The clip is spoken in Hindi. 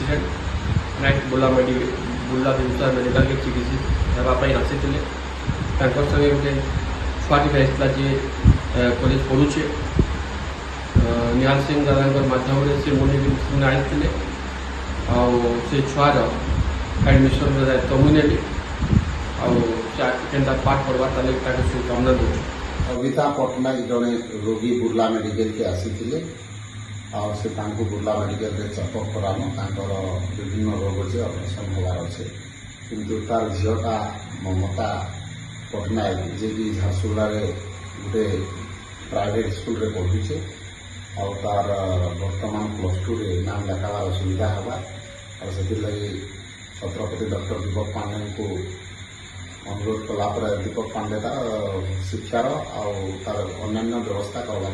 एक्सीडेंट नाइट बुला बेगूसराय मेडिकल के चिकित्सित होगापी आसी संगे गोटे छुआटे आसला जी कॉलेज पढ़ुचे निहाल सिंह दादा मध्यम से मुझे आते से छुआर एडमिशन दायित्व मुझे नेली आंता पाठ पढ़वा ताकि शुभकामना दूँ। अविता पट्टनायक जड़े रोगी बुर्ला मेडिकल के आसी से बुर्ला मेडिकल चेकअप कराम विभिन्न रोग से ऑपरेशन होबार अच्छे किंतु तार झीटा ममता पट्टनायक जे कि झारसुगुड़ा गोटे प्राइवेट स्कूल रे पढ़ुचे आर बर्तमान +2 रे नाम लेखार सुविधा होगा और से छत्रपति डॉक्टर दीपक पांडे को अनुरोध कलापर दीपक पांडे शिक्षार आर अन्य व्यवस्था करवा